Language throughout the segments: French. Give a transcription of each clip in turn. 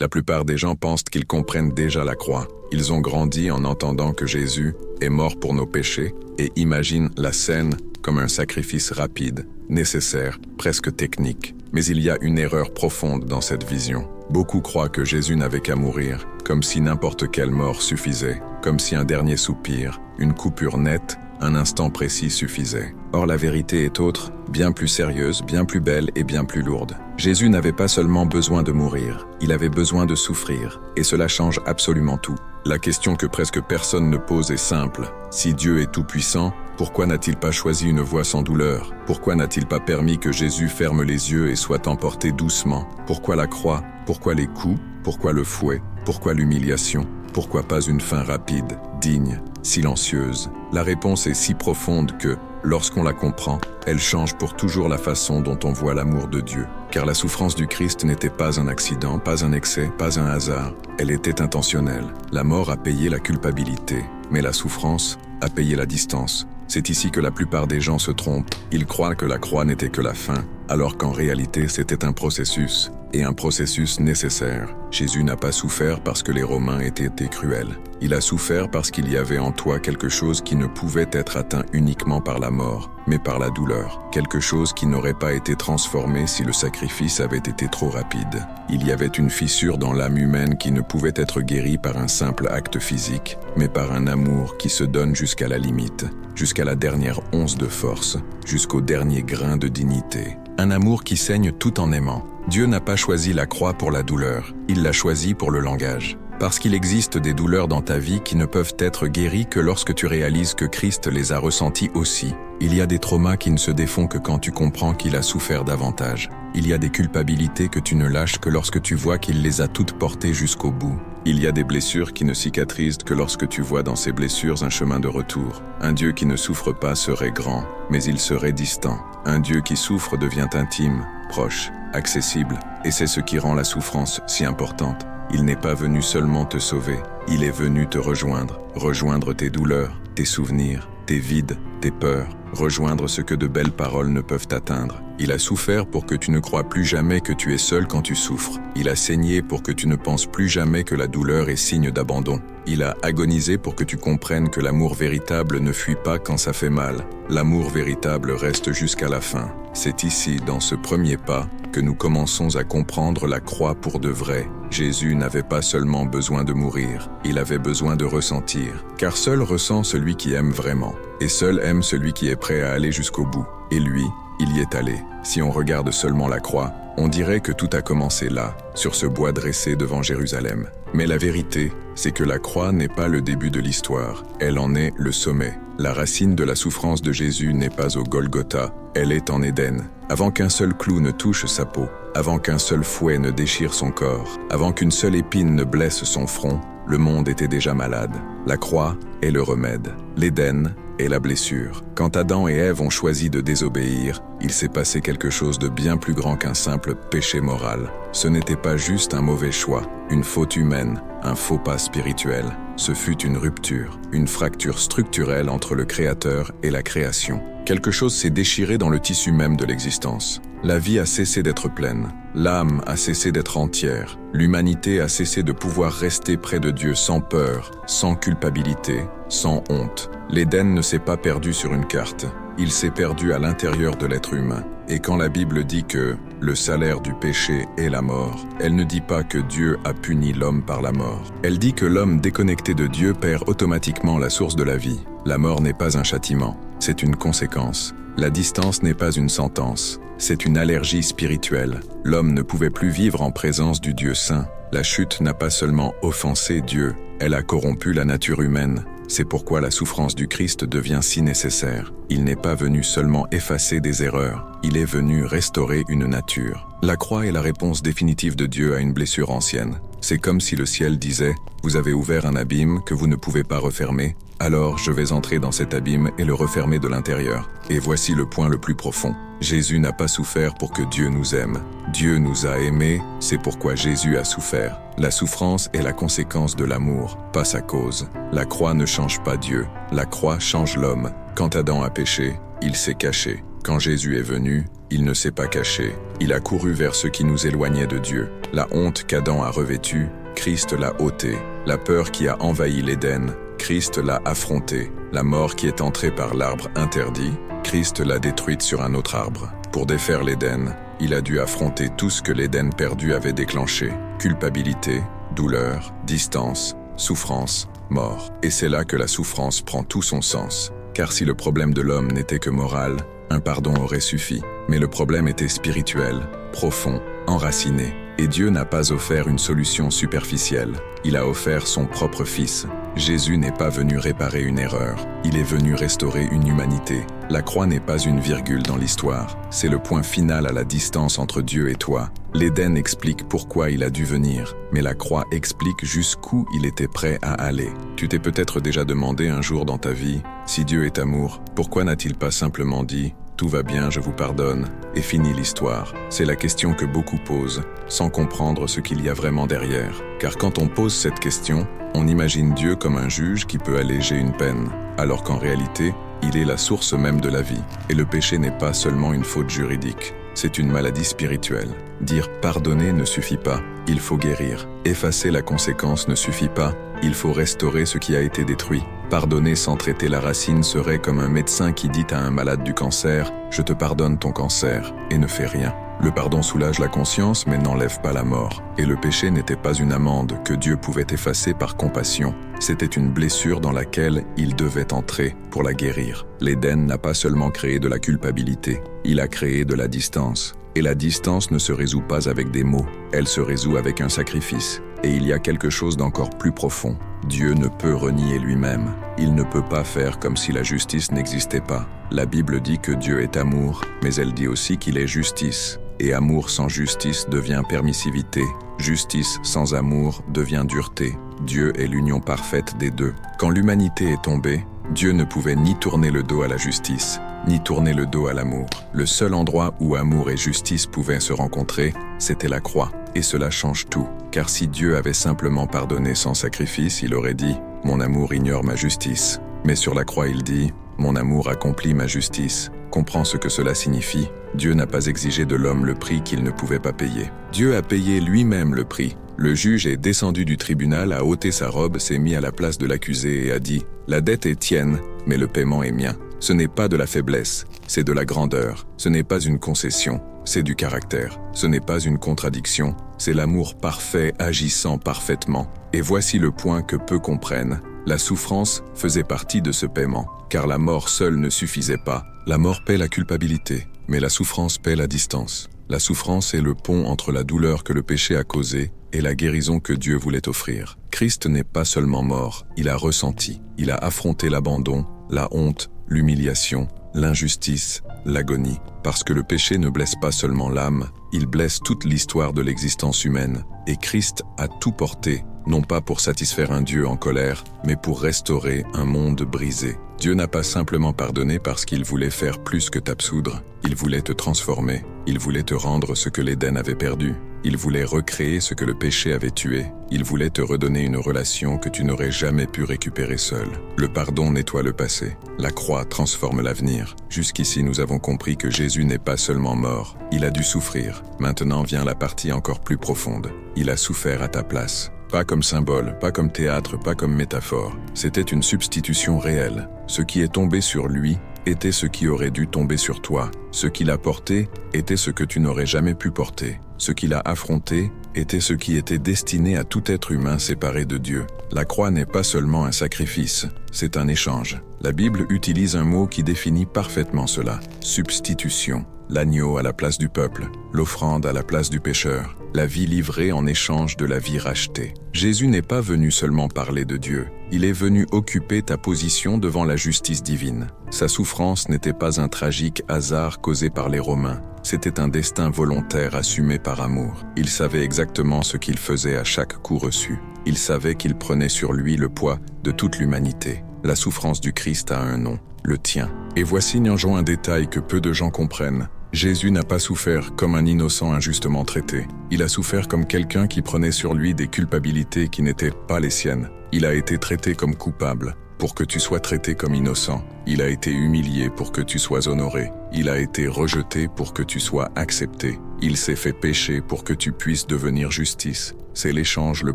La plupart des gens pensent qu'ils comprennent déjà la croix. Ils ont grandi en entendant que Jésus est mort pour nos péchés et imaginent la scène comme un sacrifice rapide, nécessaire, presque technique. Mais il y a une erreur profonde dans cette vision. Beaucoup croient que Jésus n'avait qu'à mourir, comme si n'importe quelle mort suffisait, comme si un dernier soupir, une coupure nette, un instant précis suffisait. Or la vérité est autre, bien plus sérieuse, bien plus belle et bien plus lourde. Jésus n'avait pas seulement besoin de mourir, il avait besoin de souffrir, et cela change absolument tout. La question que presque personne ne pose est simple. Si Dieu est tout-puissant, pourquoi n'a-t-il pas choisi une voie sans douleur? Pourquoi n'a-t-il pas permis que Jésus ferme les yeux et soit emporté doucement? Pourquoi la croix? Pourquoi les coups? Pourquoi le fouet? Pourquoi l'humiliation? Pourquoi pas une fin rapide, digne, silencieuse? La réponse est si profonde que, lorsqu'on la comprend, elle change pour toujours la façon dont on voit l'amour de Dieu. Car la souffrance du Christ n'était pas un accident, pas un excès, pas un hasard. Elle était intentionnelle. La mort a payé la culpabilité, mais la souffrance a payé la distance. C'est ici que la plupart des gens se trompent. Ils croient que la croix n'était que la fin, alors qu'en réalité c'était un processus, et un processus nécessaire. Jésus n'a pas souffert parce que les Romains étaient cruels. Il a souffert parce qu'il y avait en toi quelque chose qui ne pouvait être atteint uniquement par la mort, mais par la douleur. Quelque chose qui n'aurait pas été transformé si le sacrifice avait été trop rapide. Il y avait une fissure dans l'âme humaine qui ne pouvait être guérie par un simple acte physique, mais par un amour qui se donne jusqu'à la limite, jusqu'à la dernière once de force, jusqu'au dernier grain de dignité. Un amour qui saigne tout en aimant. Dieu n'a pas choisi la croix pour la douleur, il l'a choisi pour le langage. Parce qu'il existe des douleurs dans ta vie qui ne peuvent être guéries que lorsque tu réalises que Christ les a ressenties aussi. Il y a des traumas qui ne se défont que quand tu comprends qu'il a souffert davantage. Il y a des culpabilités que tu ne lâches que lorsque tu vois qu'il les a toutes portées jusqu'au bout. Il y a des blessures qui ne cicatrisent que lorsque tu vois dans ces blessures un chemin de retour. Un Dieu qui ne souffre pas serait grand, mais il serait distant. Un Dieu qui souffre devient intime, proche, accessible, et c'est ce qui rend la souffrance si importante. Il n'est pas venu seulement te sauver, il est venu te rejoindre, rejoindre tes douleurs, tes souvenirs, tes vides, tes peurs, rejoindre ce que de belles paroles ne peuvent atteindre. Il a souffert pour que tu ne crois plus jamais que tu es seul quand tu souffres. Il a saigné pour que tu ne penses plus jamais que la douleur est signe d'abandon. Il a agonisé pour que tu comprennes que l'amour véritable ne fuit pas quand ça fait mal. L'amour véritable reste jusqu'à la fin. C'est ici, dans ce premier pas, que nous commençons à comprendre la croix pour de vrai. Jésus n'avait pas seulement besoin de mourir, il avait besoin de ressentir. Car seul ressent celui qui aime vraiment, et seul aime celui qui est prêt à aller jusqu'au bout. Et lui, il y est allé. Si on regarde seulement la croix, on dirait que tout a commencé là, sur ce bois dressé devant Jérusalem. Mais la vérité, c'est que la croix n'est pas le début de l'histoire, elle en est le sommet. La racine de la souffrance de Jésus n'est pas au Golgotha, elle est en Éden. Avant qu'un seul clou ne touche sa peau, avant qu'un seul fouet ne déchire son corps, avant qu'une seule épine ne blesse son front, le monde était déjà malade. La croix est le remède. L'Éden est la blessure. Quand Adam et Ève ont choisi de désobéir, il s'est passé quelque chose de bien plus grand qu'un simple péché moral. Ce n'était pas juste un mauvais choix, une faute humaine, un faux pas spirituel. Ce fut une rupture, une fracture structurelle entre le Créateur et la création. Quelque chose s'est déchiré dans le tissu même de l'existence. La vie a cessé d'être pleine, l'âme a cessé d'être entière, l'humanité a cessé de pouvoir rester près de Dieu sans peur, sans culpabilité, sans honte. L'Éden ne s'est pas perdu sur une carte, il s'est perdu à l'intérieur de l'être humain. Et quand la Bible dit que le salaire du péché est la mort, elle ne dit pas que Dieu a puni l'homme par la mort. Elle dit que l'homme déconnecté de Dieu perd automatiquement la source de la vie. La mort n'est pas un châtiment, c'est une conséquence. La distance n'est pas une sentence, c'est une allergie spirituelle. L'homme ne pouvait plus vivre en présence du Dieu saint. La chute n'a pas seulement offensé Dieu, elle a corrompu la nature humaine. C'est pourquoi la souffrance du Christ devient si nécessaire. Il n'est pas venu seulement effacer des erreurs, il est venu restaurer une nature. La croix est la réponse définitive de Dieu à une blessure ancienne. C'est comme si le ciel disait « Vous avez ouvert un abîme que vous ne pouvez pas refermer, alors je vais entrer dans cet abîme et le refermer de l'intérieur. » Et voici le point le plus profond. Jésus n'a pas souffert pour que Dieu nous aime. Dieu nous a aimés, c'est pourquoi Jésus a souffert. La souffrance est la conséquence de l'amour, pas sa cause. La croix ne change pas Dieu, la croix change l'homme. Quand Adam a péché, il s'est caché. Quand Jésus est venu, il ne s'est pas caché. Il a couru vers ce qui nous éloignait de Dieu. La honte qu'Adam a revêtue, Christ l'a ôtée. La peur qui a envahi l'Éden, Christ l'a affrontée. La mort qui est entrée par l'arbre interdit, Christ l'a détruite sur un autre arbre. Pour défaire l'Éden, il a dû affronter tout ce que l'Éden perdu avait déclenché. Culpabilité, douleur, distance, souffrance, mort. Et c'est là que la souffrance prend tout son sens. Car si le problème de l'homme n'était que moral, un pardon aurait suffi. Mais le problème était spirituel, profond, enraciné. Et Dieu n'a pas offert une solution superficielle. Il a offert son propre Fils. Jésus n'est pas venu réparer une erreur. Il est venu restaurer une humanité. La croix n'est pas une virgule dans l'histoire. C'est le point final à la distance entre Dieu et toi. L'Éden explique pourquoi il a dû venir, mais la croix explique jusqu'où il était prêt à aller. Tu t'es peut-être déjà demandé un jour dans ta vie, si Dieu est amour, pourquoi n'a-t-il pas simplement dit « Tout va bien, je vous pardonne » et fini l'histoire? C'est la question que beaucoup posent, sans comprendre ce qu'il y a vraiment derrière. Car quand on pose cette question, on imagine Dieu comme un juge qui peut alléger une peine, alors qu'en réalité, il est la source même de la vie. Et le péché n'est pas seulement une faute juridique, c'est une maladie spirituelle. Dire « pardonner » ne suffit pas, il faut guérir. Effacer la conséquence ne suffit pas, il faut restaurer ce qui a été détruit. Pardonner sans traiter la racine serait comme un médecin qui dit à un malade du cancer « Je te pardonne ton cancer » et ne fait rien. Le pardon soulage la conscience mais n'enlève pas la mort. Et le péché n'était pas une amende que Dieu pouvait effacer par compassion. C'était une blessure dans laquelle il devait entrer pour la guérir. L'Éden n'a pas seulement créé de la culpabilité, il a créé de la distance. Et la distance ne se résout pas avec des mots, elle se résout avec un sacrifice. Et il y a quelque chose d'encore plus profond. Dieu ne peut renier lui-même. Il ne peut pas faire comme si la justice n'existait pas. La Bible dit que Dieu est amour, mais elle dit aussi qu'il est justice. Et amour sans justice devient permissivité. Justice sans amour devient dureté. Dieu est l'union parfaite des deux. Quand l'humanité est tombée, Dieu ne pouvait ni tourner le dos à la justice, ni tourner le dos à l'amour. Le seul endroit où amour et justice pouvaient se rencontrer, c'était la croix. Et cela change tout. Car si Dieu avait simplement pardonné sans sacrifice, il aurait dit « Mon amour ignore ma justice ». Mais sur la croix, il dit « Mon amour accomplit ma justice ». Comprends ce que cela signifie. Dieu n'a pas exigé de l'homme le prix qu'il ne pouvait pas payer. Dieu a payé lui-même le prix. Le juge est descendu du tribunal, a ôté sa robe, s'est mis à la place de l'accusé et a dit « La dette est tienne, mais le paiement est mien ». Ce n'est pas de la faiblesse, c'est de la grandeur. Ce n'est pas une concession, c'est du caractère. Ce n'est pas une contradiction, c'est l'amour parfait agissant parfaitement. Et voici le point que peu comprennent. La souffrance faisait partie de ce paiement, car la mort seule ne suffisait pas. La mort paie la culpabilité, mais la souffrance paie la distance. La souffrance est le pont entre la douleur que le péché a causée et la guérison que Dieu voulait offrir. Christ n'est pas seulement mort, il a ressenti. Il a affronté l'abandon, la honte, l'humiliation, l'injustice, l'agonie. Parce que le péché ne blesse pas seulement l'âme, il blesse toute l'histoire de l'existence humaine. Et Christ a tout porté, non pas pour satisfaire un Dieu en colère, mais pour restaurer un monde brisé. Dieu n'a pas simplement pardonné parce qu'il voulait faire plus que t'absoudre. Il voulait te transformer. Il voulait te rendre ce que l'Éden avait perdu. Il voulait recréer ce que le péché avait tué. Il voulait te redonner une relation que tu n'aurais jamais pu récupérer seul. Le pardon nettoie le passé. La croix transforme l'avenir. Jusqu'ici, nous avons compris que Jésus n'est pas seulement mort. Il a dû souffrir. Maintenant vient la partie encore plus profonde. Il a souffert à ta place. Pas comme symbole, pas comme théâtre, pas comme métaphore. C'était une substitution réelle. Ce qui est tombé sur lui était ce qui aurait dû tomber sur toi. Ce qu'il a porté était ce que tu n'aurais jamais pu porter. Ce qu'il a affronté était ce qui était destiné à tout être humain séparé de Dieu. La croix n'est pas seulement un sacrifice, c'est un échange. La Bible utilise un mot qui définit parfaitement cela. Substitution. L'agneau à la place du peuple, l'offrande à la place du pécheur, la vie livrée en échange de la vie rachetée. Jésus n'est pas venu seulement parler de Dieu, il est venu occuper ta position devant la justice divine. Sa souffrance n'était pas un tragique hasard causé par les Romains, c'était un destin volontaire assumé par amour. Il savait exactement ce qu'il faisait à chaque coup reçu. Il savait qu'il prenait sur lui le poids de toute l'humanité. La souffrance du Christ a un nom, le tien. Et voici un détail que peu de gens comprennent. Jésus n'a pas souffert comme un innocent injustement traité. Il a souffert comme quelqu'un qui prenait sur lui des culpabilités qui n'étaient pas les siennes. Il a été traité comme coupable. pour que tu sois traité comme innocent. Il a été humilié pour que tu sois honoré. Il a été rejeté pour que tu sois accepté. Il s'est fait péché pour que tu puisses devenir justice. C'est l'échange le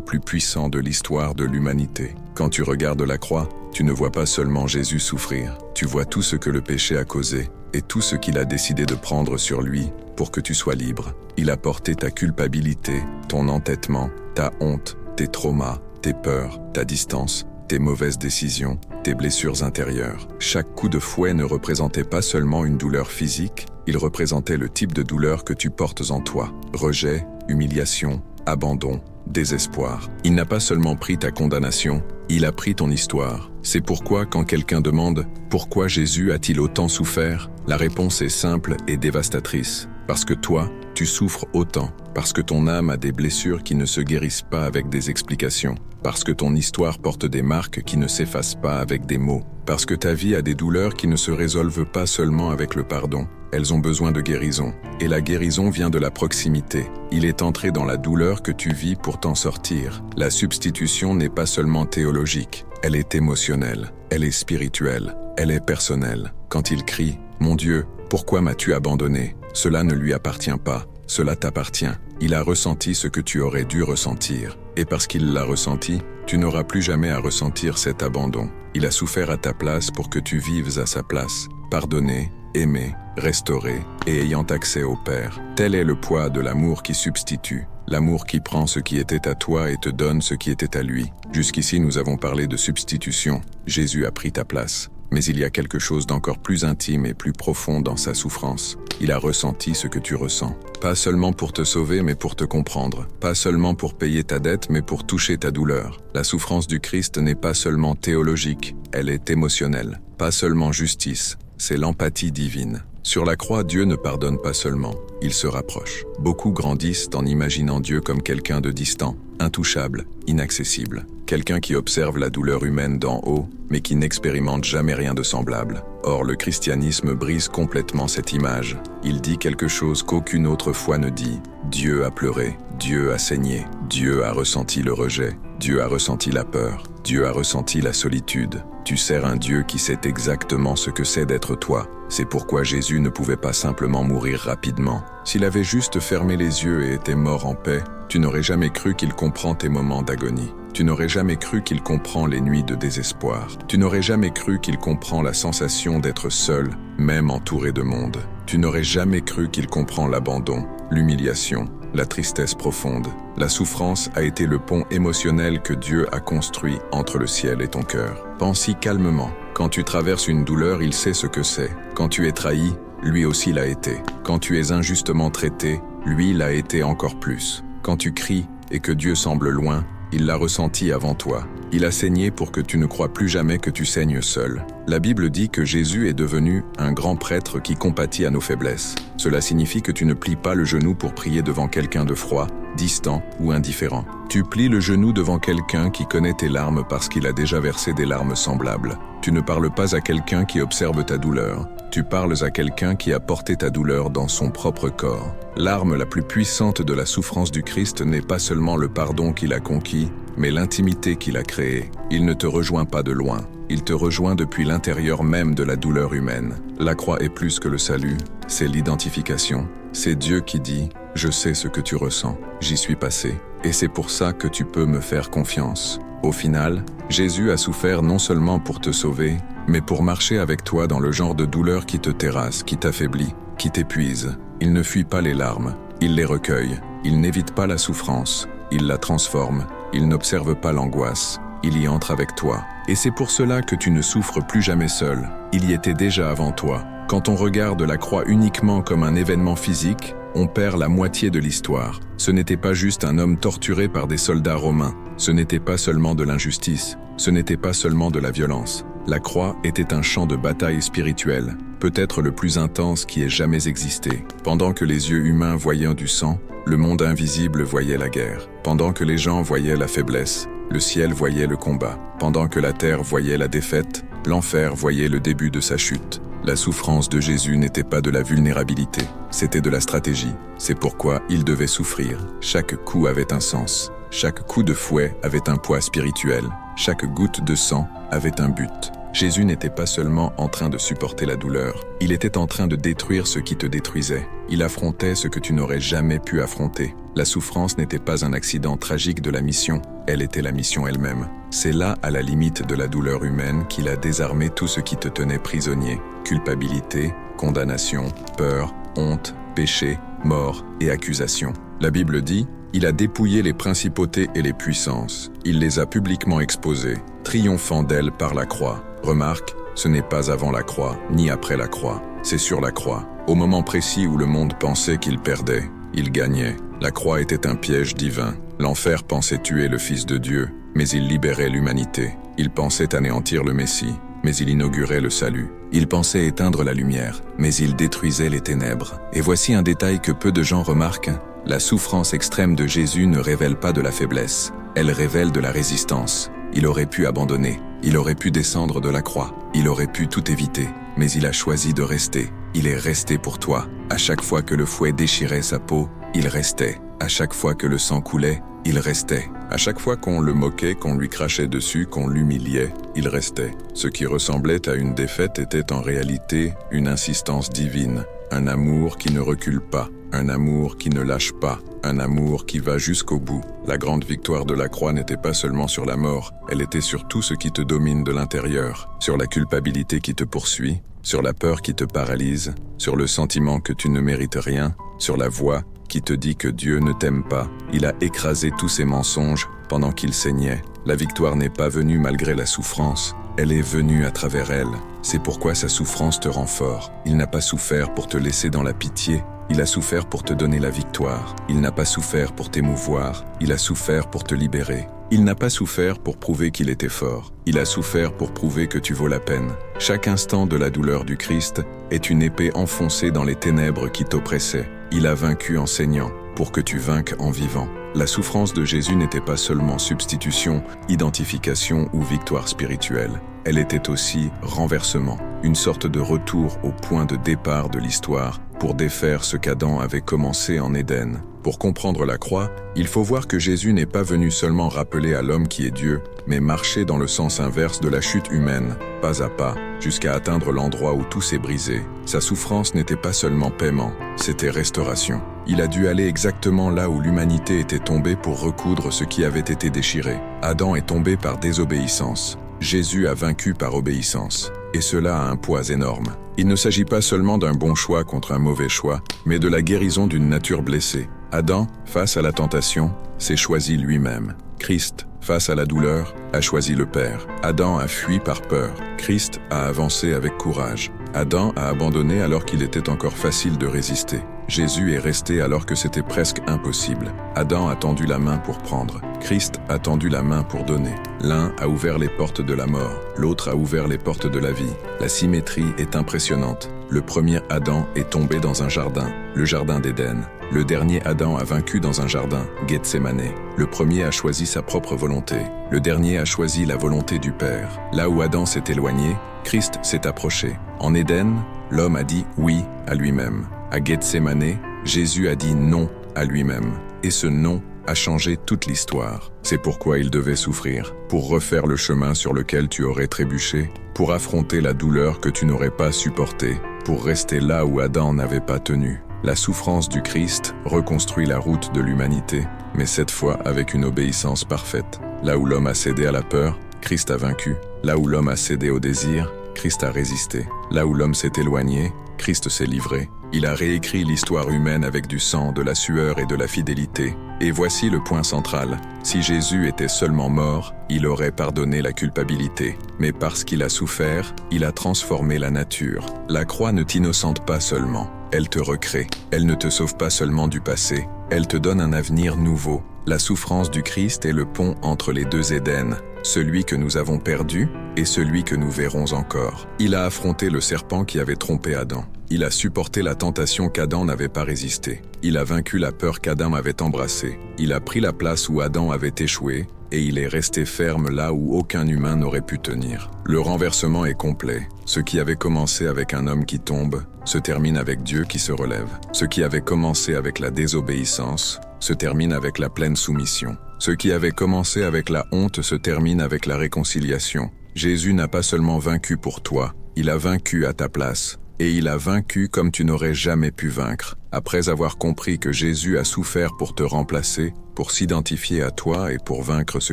plus puissant de l'histoire de l'humanité. Quand tu regardes la croix, tu ne vois pas seulement Jésus souffrir. Tu vois tout ce que le péché a causé et tout ce qu'il a décidé de prendre sur lui pour que tu sois libre. Il a porté ta culpabilité, ton entêtement, ta honte, tes traumas, tes peurs, ta distance, tes mauvaises décisions, tes blessures intérieures. Chaque coup de fouet ne représentait pas seulement une douleur physique, il représentait le type de douleur que tu portes en toi. Rejet, humiliation, abandon, désespoir. Il n'a pas seulement pris ta condamnation, il a pris ton histoire. C'est pourquoi quand quelqu'un demande « Pourquoi Jésus a-t-il autant souffert ?», la réponse est simple et dévastatrice. Parce que toi, tu souffres autant. Parce que ton âme a des blessures qui ne se guérissent pas avec des explications. Parce que ton histoire porte des marques qui ne s'effacent pas avec des mots. Parce que ta vie a des douleurs qui ne se résolvent pas seulement avec le pardon. Elles ont besoin de guérison. Et la guérison vient de la proximité. Il est entré dans la douleur que tu vis pour t'en sortir. La substitution n'est pas seulement théologique. Elle est émotionnelle. Elle est spirituelle. Elle est personnelle. Quand il crie « Mon Dieu, pourquoi m'as-tu abandonné ?» Cela ne lui appartient pas. Cela t'appartient. Il a ressenti ce que tu aurais dû ressentir. Et parce qu'il l'a ressenti, tu n'auras plus jamais à ressentir cet abandon. Il a souffert à ta place pour que tu vives à sa place. Pardonné, aimé, restauré et ayant accès au Père. Tel est le poids de l'amour qui substitue. L'amour qui prend ce qui était à toi et te donne ce qui était à lui. Jusqu'ici, nous avons parlé de substitution. Jésus a pris ta place. Mais il y a quelque chose d'encore plus intime et plus profond dans sa souffrance. Il a ressenti ce que tu ressens. Pas seulement pour te sauver, mais pour te comprendre. Pas seulement pour payer ta dette, mais pour toucher ta douleur. La souffrance du Christ n'est pas seulement théologique, elle est émotionnelle. Pas seulement justice, c'est l'empathie divine. Sur la croix, Dieu ne pardonne pas seulement, il se rapproche. Beaucoup grandissent en imaginant Dieu comme quelqu'un de distant, intouchable, inaccessible. Quelqu'un qui observe la douleur humaine d'en haut, mais qui n'expérimente jamais rien de semblable. Or, le christianisme brise complètement cette image. Il dit quelque chose qu'aucune autre foi ne dit. Dieu a pleuré, Dieu a saigné, Dieu a ressenti le rejet, Dieu a ressenti la peur, Dieu a ressenti la solitude. Tu sers un Dieu qui sait exactement ce que c'est d'être toi. C'est pourquoi Jésus ne pouvait pas simplement mourir rapidement. S'il avait juste fermé les yeux et était mort en paix, tu n'aurais jamais cru qu'il comprend tes moments d'agonie. Tu n'aurais jamais cru qu'il comprend les nuits de désespoir. Tu n'aurais jamais cru qu'il comprend la sensation d'être seul, même entouré de monde. Tu n'aurais jamais cru qu'il comprend l'abandon, l'humiliation, la tristesse profonde. La souffrance a été le pont émotionnel que Dieu a construit entre le ciel et ton cœur. Pense-y calmement. Quand tu traverses une douleur, il sait ce que c'est. Quand tu es trahi, lui aussi l'a été. Quand tu es injustement traité, lui l'a été encore plus. Quand tu cries et que Dieu semble loin, il l'a ressenti avant toi. Il a saigné pour que tu ne crois plus jamais que tu saignes seul. La Bible dit que Jésus est devenu un grand prêtre qui compatit à nos faiblesses. Cela signifie que tu ne plies pas le genou pour prier devant quelqu'un de froid, distant ou indifférent. Tu plies le genou devant quelqu'un qui connaît tes larmes parce qu'il a déjà versé des larmes semblables. Tu ne parles pas à quelqu'un qui observe ta douleur. Tu parles à quelqu'un qui a porté ta douleur dans son propre corps. L'arme la plus puissante de la souffrance du Christ n'est pas seulement le pardon qu'il a conquis, mais l'intimité qu'il a créée. Il ne te rejoint pas de loin. Il te rejoint depuis l'intérieur même de la douleur humaine. La croix est plus que le salut, c'est l'identification. C'est Dieu qui dit « Je sais ce que tu ressens, j'y suis passé, et c'est pour ça que tu peux me faire confiance ». Au final, Jésus a souffert non seulement pour te sauver, mais pour marcher avec toi dans le genre de douleur qui te terrasse, qui t'affaiblit, qui t'épuise. Il ne fuit pas les larmes, il les recueille. Il n'évite pas la souffrance, il la transforme. Il n'observe pas l'angoisse, il y entre avec toi. Et c'est pour cela que tu ne souffres plus jamais seul. Il y était déjà avant toi. Quand on regarde la croix uniquement comme un événement physique, on perd la moitié de l'histoire. Ce n'était pas juste un homme torturé par des soldats romains. Ce n'était pas seulement de l'injustice. Ce n'était pas seulement de la violence. La croix était un champ de bataille spirituelle, peut-être le plus intense qui ait jamais existé. Pendant que les yeux humains voyaient du sang, le monde invisible voyait la guerre. Pendant que les gens voyaient la faiblesse, le ciel voyait le combat. Pendant que la terre voyait la défaite, l'enfer voyait le début de sa chute. La souffrance de Jésus n'était pas de la vulnérabilité, c'était de la stratégie. C'est pourquoi il devait souffrir. Chaque coup avait un sens. Chaque coup de fouet avait un poids spirituel. Chaque goutte de sang avait un but. Jésus n'était pas seulement en train de supporter la douleur, il était en train de détruire ce qui te détruisait. Il affrontait ce que tu n'aurais jamais pu affronter. La souffrance n'était pas un accident tragique de la mission, elle était la mission elle-même. C'est là, à la limite de la douleur humaine, qu'il a désarmé tout ce qui te tenait prisonnier. Culpabilité, condamnation, peur, honte, péché, mort et accusation. La Bible dit, il a dépouillé les principautés et les puissances. Il les a publiquement exposées, triomphant d'elles par la croix. Remarque, ce n'est pas avant la croix, ni après la croix. C'est sur la croix. Au moment précis où le monde pensait qu'il perdait, il gagnait. La croix était un piège divin. L'enfer pensait tuer le Fils de Dieu, mais il libérait l'humanité. Il pensait anéantir le Messie, mais il inaugurait le salut. Il pensait éteindre la lumière, mais il détruisait les ténèbres. Et voici un détail que peu de gens remarquent. La souffrance extrême de Jésus ne révèle pas de la faiblesse, elle révèle de la résistance. Il aurait pu abandonner, il aurait pu descendre de la croix, il aurait pu tout éviter, mais il a choisi de rester. Il est resté pour toi. À chaque fois que le fouet déchirait sa peau, il restait. À chaque fois que le sang coulait, il restait. À chaque fois qu'on le moquait, qu'on lui crachait dessus, qu'on l'humiliait, il restait. Ce qui ressemblait à une défaite était en réalité une insistance divine, un amour qui ne recule pas, un amour qui ne lâche pas, un amour qui va jusqu'au bout. La grande victoire de la croix n'était pas seulement sur la mort, elle était sur tout ce qui te domine de l'intérieur, sur la culpabilité qui te poursuit, sur la peur qui te paralyse, sur le sentiment que tu ne mérites rien, sur la voix qui te dit que Dieu ne t'aime pas. Il a écrasé tous ces mensonges pendant qu'il saignait. La victoire n'est pas venue malgré la souffrance, elle est venue à travers elle. C'est pourquoi sa souffrance te rend fort. Il n'a pas souffert pour te laisser dans la pitié, il a souffert pour te donner la victoire. Il n'a pas souffert pour t'émouvoir, il a souffert pour te libérer. Il n'a pas souffert pour prouver qu'il était fort, il a souffert pour prouver que tu vaux la peine. Chaque instant de la douleur du Christ est une épée enfoncée dans les ténèbres qui t'oppressaient. Il a vaincu en saignant, pour que tu vainques en vivant. La souffrance de Jésus n'était pas seulement substitution, identification ou victoire spirituelle. Elle était aussi renversement, une sorte de retour au point de départ de l'histoire pour défaire ce qu'Adam avait commencé en Éden. Pour comprendre la croix, il faut voir que Jésus n'est pas venu seulement rappeler à l'homme qui est Dieu, mais marcher dans le sens inverse de la chute humaine, pas à pas, jusqu'à atteindre l'endroit où tout s'est brisé. Sa souffrance n'était pas seulement paiement, c'était restauration. Il a dû aller exactement là où l'humanité était tombée pour recoudre ce qui avait été déchiré. Adam est tombé par désobéissance. Jésus a vaincu par obéissance. Et cela a un poids énorme. Il ne s'agit pas seulement d'un bon choix contre un mauvais choix, mais de la guérison d'une nature blessée. Adam, face à la tentation, s'est choisi lui-même. Christ, face à la douleur, a choisi le Père. Adam a fui par peur. Christ a avancé avec courage. Adam a abandonné alors qu'il était encore facile de résister. Jésus est resté alors que c'était presque impossible. Adam a tendu la main pour prendre. Christ a tendu la main pour donner. L'un a ouvert les portes de la mort, l'autre a ouvert les portes de la vie. La symétrie est impressionnante. Le premier Adam est tombé dans un jardin, le jardin d'Éden. Le dernier Adam a vaincu dans un jardin, Gethsémane. Le premier a choisi sa propre volonté. Le dernier a choisi la volonté du Père. Là où Adam s'est éloigné, Christ s'est approché. En Éden, l'homme a dit oui à lui-même. À Gethsémane, Jésus a dit non à lui-même. Et ce non a changé toute l'histoire. C'est pourquoi il devait souffrir, pour refaire le chemin sur lequel tu aurais trébuché, pour affronter la douleur que tu n'aurais pas supportée, pour rester là où Adam n'avait pas tenu. La souffrance du Christ reconstruit la route de l'humanité, mais cette fois avec une obéissance parfaite. Là où l'homme a cédé à la peur, Christ a vaincu. Là où l'homme a cédé au désir, Christ a résisté. Là où l'homme s'est éloigné, Christ s'est livré. Il a réécrit l'histoire humaine avec du sang, de la sueur et de la fidélité. Et voici le point central. Si Jésus était seulement mort, il aurait pardonné la culpabilité. Mais parce qu'il a souffert, il a transformé la nature. La croix ne t'innocente pas seulement, elle te recrée. Elle ne te sauve pas seulement du passé, elle te donne un avenir nouveau. La souffrance du Christ est le pont entre les deux Éden, celui que nous avons perdu et celui que nous verrons encore. Il a affronté le serpent qui avait trompé Adam. Il a supporté la tentation qu'Adam n'avait pas résistée. Il a vaincu la peur qu'Adam avait embrassée. Il a pris la place où Adam avait échoué et il est resté ferme là où aucun humain n'aurait pu tenir. Le renversement est complet. Ce qui avait commencé avec un homme qui tombe se termine avec Dieu qui se relève. Ce qui avait commencé avec la désobéissance se termine avec la pleine soumission. Ce qui avait commencé avec la honte se termine avec la réconciliation. Jésus n'a pas seulement vaincu pour toi, il a vaincu à ta place. Et il a vaincu comme tu n'aurais jamais pu vaincre. Après avoir compris que Jésus a souffert pour te remplacer, pour s'identifier à toi et pour vaincre ce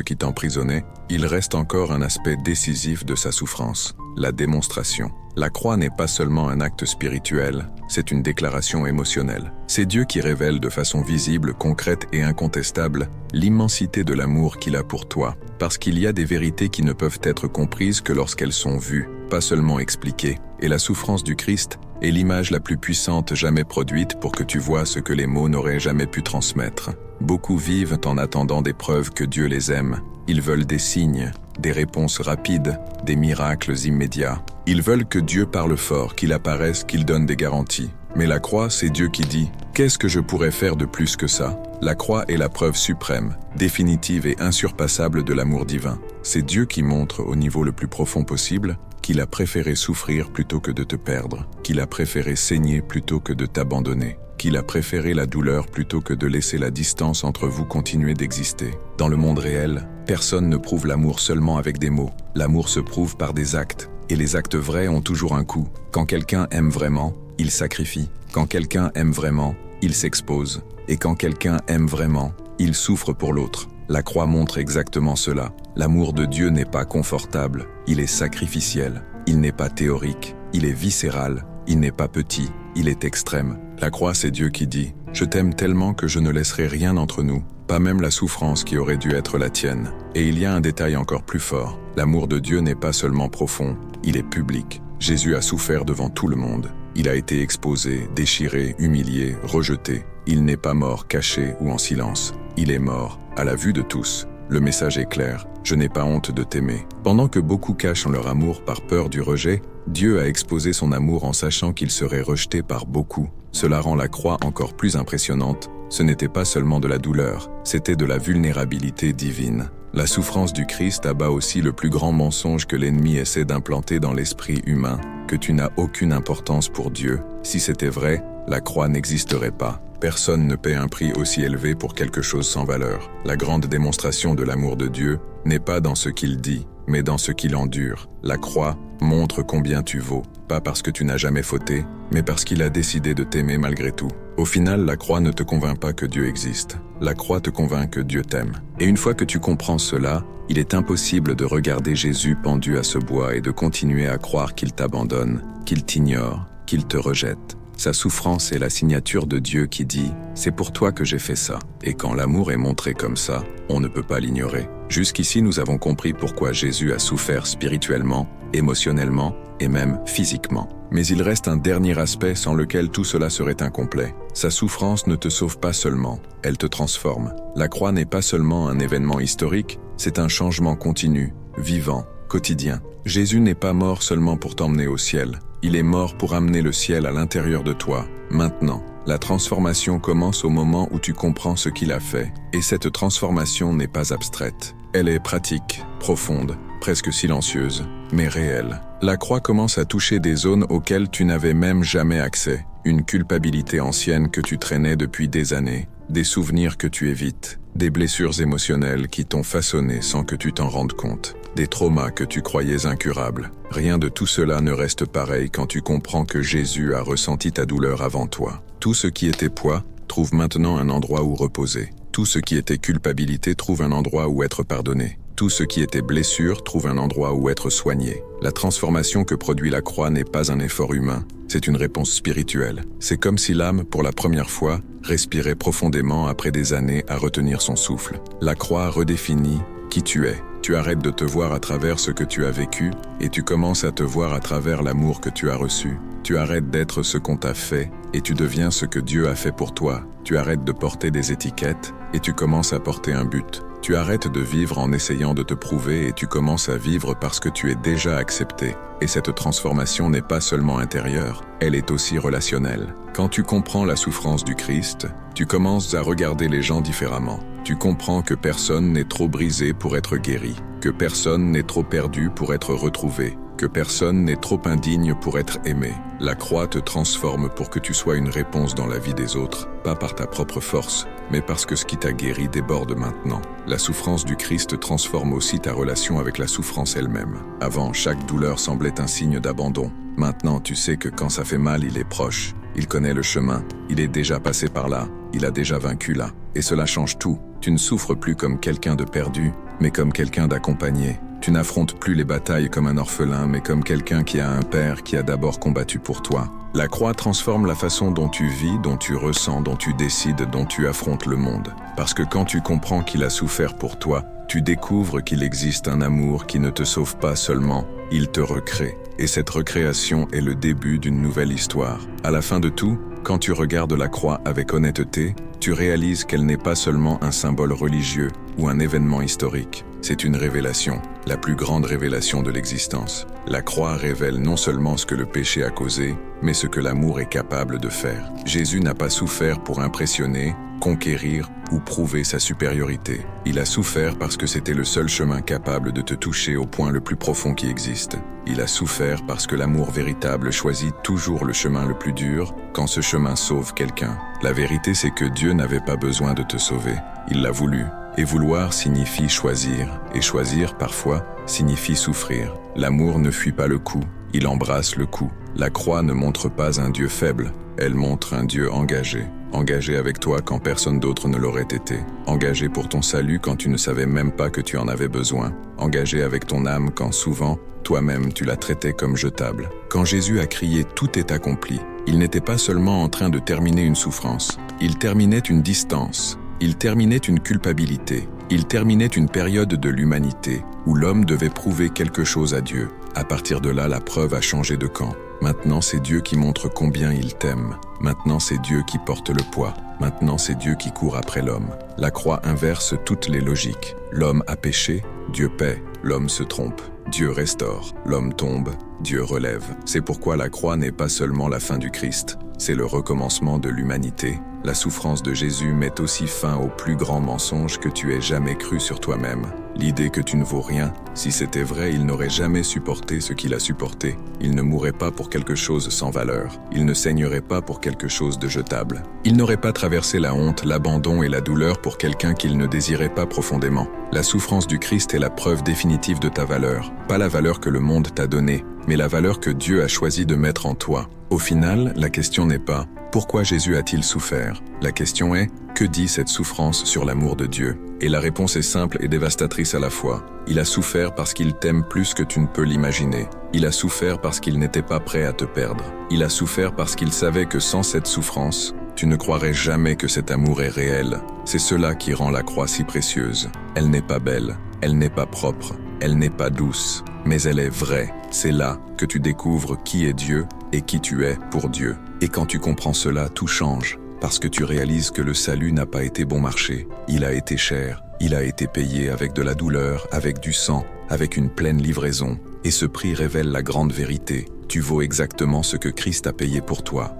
qui t'emprisonnait, il reste encore un aspect décisif de sa souffrance, la démonstration. La croix n'est pas seulement un acte spirituel, c'est une déclaration émotionnelle. C'est Dieu qui révèle de façon visible, concrète et incontestable l'immensité de l'amour qu'il a pour toi, parce qu'il y a des vérités qui ne peuvent être comprises que lorsqu'elles sont vues, pas seulement expliquées. Et la souffrance du Christ est l'image la plus puissante jamais produite pour que tu vois ce que les mots n'auraient jamais pu transmettre. Beaucoup vivent en attendant des preuves que Dieu les aime. Ils veulent des signes, des réponses rapides, des miracles immédiats. Ils veulent que Dieu parle fort, qu'il apparaisse, qu'il donne des garanties. Mais la croix, c'est Dieu qui dit « Qu'est-ce que je pourrais faire de plus que ça ?» La croix est la preuve suprême, définitive et insurpassable de l'amour divin. C'est Dieu qui montre au niveau le plus profond possible qu'il a préféré souffrir plutôt que de te perdre, qu'il a préféré saigner plutôt que de t'abandonner, qu'il a préféré la douleur plutôt que de laisser la distance entre vous continuer d'exister. Dans le monde réel, personne ne prouve l'amour seulement avec des mots. L'amour se prouve par des actes, et les actes vrais ont toujours un coût. Quand quelqu'un aime vraiment, il sacrifie. Quand quelqu'un aime vraiment, il s'expose. Et quand quelqu'un aime vraiment, il souffre pour l'autre. La croix montre exactement cela. L'amour de Dieu n'est pas confortable, il est sacrificiel. Il n'est pas théorique, il est viscéral. Il n'est pas petit, il est extrême. La croix, c'est Dieu qui dit « Je t'aime tellement que je ne laisserai rien entre nous, pas même la souffrance qui aurait dû être la tienne. » Et il y a un détail encore plus fort. L'amour de Dieu n'est pas seulement profond, il est public. Jésus a souffert devant tout le monde. Il a été exposé, déchiré, humilié, rejeté. Il n'est pas mort caché ou en silence. Il est mort, à la vue de tous. Le message est clair, je n'ai pas honte de t'aimer. Pendant que beaucoup cachent leur amour par peur du rejet, Dieu a exposé son amour en sachant qu'il serait rejeté par beaucoup. Cela rend la croix encore plus impressionnante. Ce n'était pas seulement de la douleur, c'était de la vulnérabilité divine. La souffrance du Christ abat aussi le plus grand mensonge que l'ennemi essaie d'implanter dans l'esprit humain, que tu n'as aucune importance pour Dieu. Si c'était vrai, la croix n'existerait pas. Personne ne paie un prix aussi élevé pour quelque chose sans valeur. La grande démonstration de l'amour de Dieu n'est pas dans ce qu'il dit, mais dans ce qu'il endure. La croix montre combien tu vaux, pas parce que tu n'as jamais fauté, mais parce qu'il a décidé de t'aimer malgré tout. Au final, la croix ne te convainc pas que Dieu existe. La croix te convainc que Dieu t'aime. Et une fois que tu comprends cela, il est impossible de regarder Jésus pendu à ce bois et de continuer à croire qu'il t'abandonne, qu'il t'ignore, qu'il te rejette. Sa souffrance est la signature de Dieu qui dit « C'est pour toi que j'ai fait ça ». Et quand l'amour est montré comme ça, on ne peut pas l'ignorer. Jusqu'ici, nous avons compris pourquoi Jésus a souffert spirituellement, émotionnellement et même physiquement. Mais il reste un dernier aspect sans lequel tout cela serait incomplet. Sa souffrance ne te sauve pas seulement, elle te transforme. La croix n'est pas seulement un événement historique, c'est un changement continu, vivant, quotidien. Jésus n'est pas mort seulement pour t'emmener au ciel. Il est mort pour amener le ciel à l'intérieur de toi, maintenant. La transformation commence au moment où tu comprends ce qu'il a fait. Et cette transformation n'est pas abstraite. Elle est pratique, profonde, presque silencieuse, mais réelle. La croix commence à toucher des zones auxquelles tu n'avais même jamais accès. Une culpabilité ancienne que tu traînais depuis des années, des souvenirs que tu évites, des blessures émotionnelles qui t'ont façonné sans que tu t'en rendes compte, des traumas que tu croyais incurables. Rien de tout cela ne reste pareil quand tu comprends que Jésus a ressenti ta douleur avant toi. Tout ce qui était poids trouve maintenant un endroit où reposer. Tout ce qui était culpabilité trouve un endroit où être pardonné. Tout ce qui était blessure trouve un endroit où être soigné. La transformation que produit la croix n'est pas un effort humain, c'est une réponse spirituelle. C'est comme si l'âme, pour la première fois, respirait profondément après des années à retenir son souffle. La croix redéfinit qui tu es. Tu arrêtes de te voir à travers ce que tu as vécu et tu commences à te voir à travers l'amour que tu as reçu. Tu arrêtes d'être ce qu'on t'a fait et tu deviens ce que Dieu a fait pour toi. Tu arrêtes de porter des étiquettes et tu commences à porter un but. Tu arrêtes de vivre en essayant de te prouver et tu commences à vivre parce que tu es déjà accepté. Et cette transformation n'est pas seulement intérieure, elle est aussi relationnelle. Quand tu comprends la souffrance du Christ, tu commences à regarder les gens différemment. Tu comprends que personne n'est trop brisé pour être guéri, que personne n'est trop perdu pour être retrouvé, que personne n'est trop indigne pour être aimé. La croix te transforme pour que tu sois une réponse dans la vie des autres, pas par ta propre force, mais parce que ce qui t'a guéri déborde maintenant. La souffrance du Christ transforme aussi ta relation avec la souffrance elle-même. Avant, chaque douleur semblait un signe d'abandon. Maintenant, tu sais que quand ça fait mal, il est proche. Il connaît le chemin, il est déjà passé par là, il a déjà vaincu là. Et cela change tout. Tu ne souffres plus comme quelqu'un de perdu, mais comme quelqu'un d'accompagné. Tu n'affrontes plus les batailles comme un orphelin, mais comme quelqu'un qui a un père qui a d'abord combattu pour toi. La croix transforme la façon dont tu vis, dont tu ressens, dont tu décides, dont tu affrontes le monde. Parce que quand tu comprends qu'il a souffert pour toi, tu découvres qu'il existe un amour qui ne te sauve pas seulement, il te recrée. Et cette recréation est le début d'une nouvelle histoire. À la fin de tout, quand tu regardes la croix avec honnêteté, tu réalises qu'elle n'est pas seulement un symbole religieux ou un événement historique. C'est une révélation, la plus grande révélation de l'existence. La croix révèle non seulement ce que le péché a causé, mais ce que l'amour est capable de faire. Jésus n'a pas souffert pour impressionner, conquérir ou prouver sa supériorité. Il a souffert parce que c'était le seul chemin capable de te toucher au point le plus profond qui existe. Il a souffert parce que l'amour véritable choisit toujours le chemin le plus dur quand ce chemin sauve quelqu'un. La vérité, c'est que Dieu n'avait pas besoin de te sauver. Il l'a voulu. Et vouloir signifie choisir, et choisir, parfois, signifie souffrir. L'amour ne fuit pas le coup, il embrasse le coup. La croix ne montre pas un Dieu faible, elle montre un Dieu engagé. Engagé avec toi quand personne d'autre ne l'aurait été. Engagé pour ton salut quand tu ne savais même pas que tu en avais besoin. Engagé avec ton âme quand souvent, toi-même, tu la traitais comme jetable. Quand Jésus a crié « Tout est accompli », il n'était pas seulement en train de terminer une souffrance. Il terminait une distance. Il terminait une culpabilité. Il terminait une période de l'humanité où l'homme devait prouver quelque chose à Dieu. À partir de là, la preuve a changé de camp. Maintenant, c'est Dieu qui montre combien il t'aime. Maintenant, c'est Dieu qui porte le poids. Maintenant, c'est Dieu qui court après l'homme. La croix inverse toutes les logiques. L'homme a péché, Dieu paie. L'homme se trompe, Dieu restaure. L'homme tombe, Dieu relève. C'est pourquoi la croix n'est pas seulement la fin du Christ. C'est le recommencement de l'humanité. La souffrance de Jésus met aussi fin au plus grand mensonge que tu aies jamais cru sur toi-même. L'idée que tu ne vaux rien. Si c'était vrai, il n'aurait jamais supporté ce qu'il a supporté. Il ne mourrait pas pour quelque chose sans valeur. Il ne saignerait pas pour quelque chose de jetable. Il n'aurait pas traversé la honte, l'abandon et la douleur pour quelqu'un qu'il ne désirait pas profondément. La souffrance du Christ est la preuve définitive de ta valeur. Pas la valeur que le monde t'a donnée, mais la valeur que Dieu a choisi de mettre en toi. Au final, la question n'est pas « Pourquoi Jésus a-t-il souffert ?» La question est « Que dit cette souffrance sur l'amour de Dieu ?» Et la réponse est simple et dévastatrice à la fois. Il a souffert parce qu'il t'aime plus que tu ne peux l'imaginer. Il a souffert parce qu'il n'était pas prêt à te perdre. Il a souffert parce qu'il savait que sans cette souffrance, tu ne croirais jamais que cet amour est réel. C'est cela qui rend la croix si précieuse. Elle n'est pas belle, elle n'est pas propre, elle n'est pas douce, mais elle est vraie. C'est là que tu découvres qui est Dieu et qui tu es pour Dieu. Et quand tu comprends cela, tout change. Parce que tu réalises que le salut n'a pas été bon marché. Il a été cher, il a été payé avec de la douleur, avec du sang, avec une pleine livraison. Et ce prix révèle la grande vérité. Tu vaux exactement ce que Christ a payé pour toi.